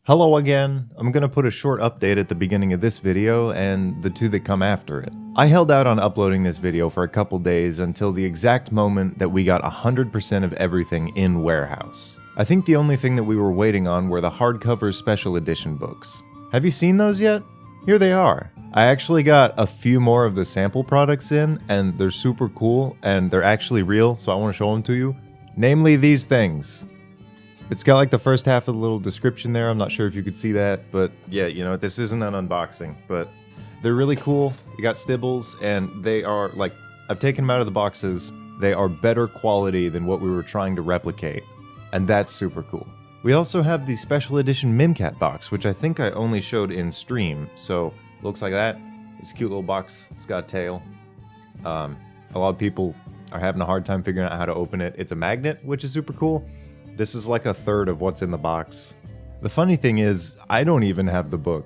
Hello again. I'm gonna put a short update at the beginning of this video and the two that come after it. I held out on uploading this video for a couple days until the exact moment that we got 100% of everything in warehouse. I think the only thing that we were waiting on were the hardcover special edition books. Have you seen those yet? Here they are. I actually got a few more of the sample products in, and they're super cool, and they're actually real, so I want to show them to you. Namely these things. It's got like the first half of the little description there. I'm not sure if you could see that, but yeah, you know, this isn't an unboxing, but they're really cool. You got stibbles, and they are like, I've taken them out of the boxes. They are better quality than what we were trying to replicate, and that's super cool. We also have the special edition Mimcat box, which I think I only showed in stream. So looks like that. It's a cute little box. It's got a tail. A lot of people are having a hard time figuring out how to open it. It's a magnet, which is super cool. This is like a third of what's in the box. The funny thing is, I don't even have the book.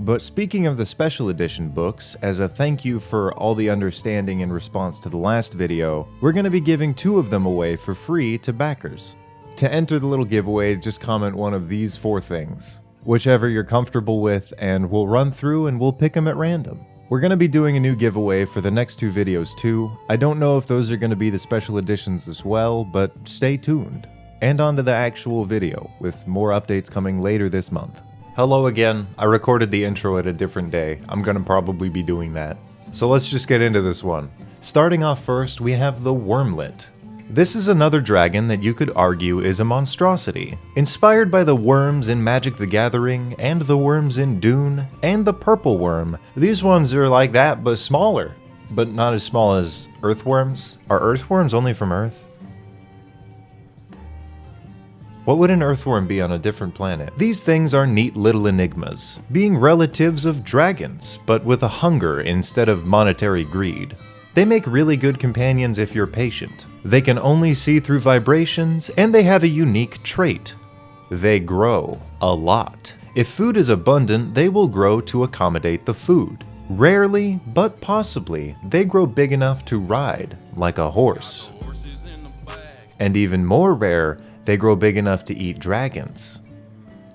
But speaking of the special edition books, as a thank you for all the understanding in response to the last video, we're going to be giving 2 of them away for free to backers. To enter the little giveaway, just comment one of these 4 things. Whichever you're comfortable with, and we'll run through and we'll pick them at random. We're going to be doing a new giveaway for the next 2 videos too. I don't know if those are going to be the special editions as well, but stay tuned. And on to the actual video, with more updates coming later this month. Hello again. I recorded the intro at a different day. I'm gonna probably be doing that. So let's just get into this one. Starting off first, we have the Wormlet. This is another dragon that you could argue is a monstrosity. Inspired by the worms in Magic the Gathering, and the worms in Dune, and the purple worm, these ones are like that but smaller. But not as small as earthworms. Are earthworms only from Earth? What would an earthworm be on a different planet? These things are neat little enigmas, being relatives of dragons, but with a hunger instead of monetary greed. They make really good companions if you're patient. They can only see through vibrations, and they have a unique trait. They grow a lot. If food is abundant, they will grow to accommodate the food. Rarely, but possibly, they grow big enough to ride, like a horse. And even more rare, they grow big enough to eat dragons.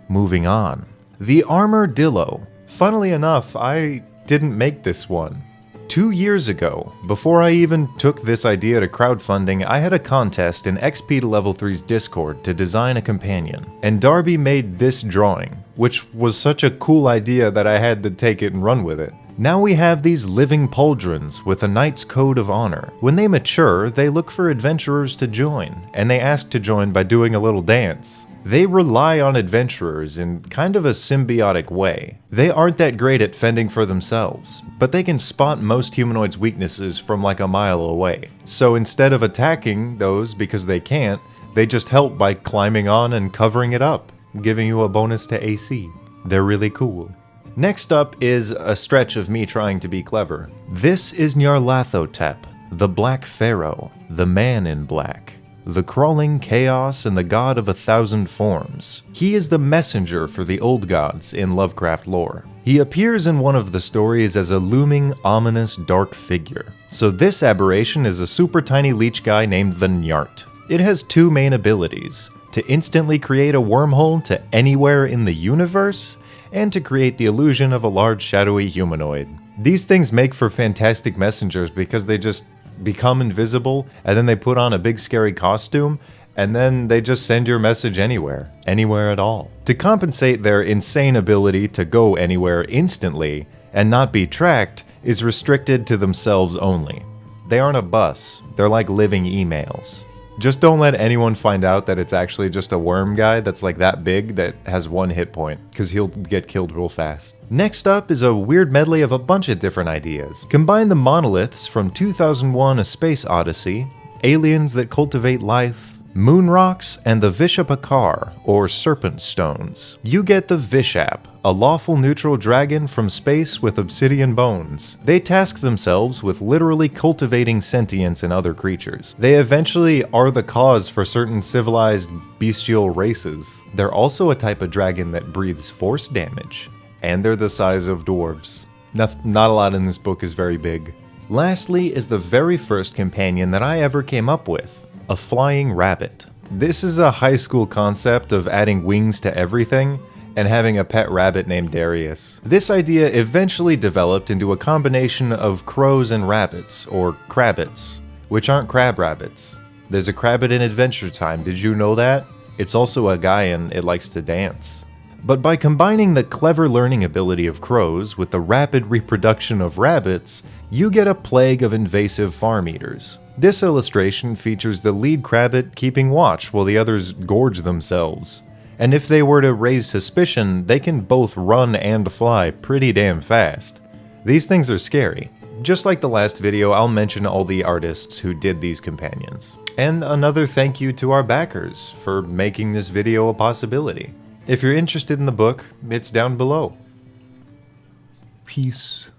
Moving on. The Armadillo. Funnily enough, I didn't make this one. 2 years ago, before I even took this idea to crowdfunding, I had a contest in XP to Level 3's Discord to design a companion. And Darby made this drawing, which was such a cool idea that I had to take it and run with it. Now we have these living pauldrons with a knight's code of honor. When they mature, they look for adventurers to join, and they ask to join by doing a little dance. They rely on adventurers in kind of a symbiotic way. They aren't that great at fending for themselves, but they can spot most humanoids' weaknesses from like a mile away. So instead of attacking those because they can't, they just help by climbing on and covering it up, giving you a bonus to AC. They're really cool. Next up is a stretch of me trying to be clever. This is Nyarlathotep, the Black Pharaoh, the Man in Black, the crawling chaos and the god of 1,000 forms. He is the messenger for the old gods in Lovecraft lore. He appears in one of the stories as a looming, ominous, dark figure. So this aberration is a super tiny leech guy named the Nyart. It has 2 main abilities: to instantly create a wormhole to anywhere in the universe, and to create the illusion of a large shadowy humanoid. These things make for fantastic messengers because they just become invisible, and then they put on a big scary costume, and then they just send your message anywhere at all. To compensate, their insane ability to go anywhere instantly and not be tracked is restricted to themselves only. They aren't a bus, they're like living emails. Just don't let anyone find out that it's actually just a worm guy that's like that big that has 1 hit point, because he'll get killed real fast. Next up is a weird medley of a bunch of different ideas. Combine the monoliths from 2001: A Space Odyssey, aliens that cultivate life, moon rocks, and the Vishapakar, or serpent stones. You get the Vishap, a lawful neutral dragon from space with obsidian bones. They task themselves with literally cultivating sentience in other creatures. They eventually are the cause for certain civilized bestial races. They're also a type of dragon that breathes force damage, and they're the size of dwarves. Not a lot in this book is very big. Lastly is the very first companion that I ever came up with. A flying rabbit. This is a high school concept of adding wings to everything, and having a pet rabbit named Darius. This idea eventually developed into a combination of crows and rabbits, or crabbits, which aren't crab rabbits. There's a crabbit in Adventure Time, did you know that? It's also a guy and it likes to dance. But by combining the clever learning ability of crows with the rapid reproduction of rabbits, you get a plague of invasive farm eaters. This illustration features the lead crabbit keeping watch while the others gorge themselves. And if they were to raise suspicion, they can both run and fly pretty damn fast. These things are scary. Just like the last video, I'll mention all the artists who did these companions. And another thank you to our backers for making this video a possibility. If you're interested in the book, it's down below. Peace.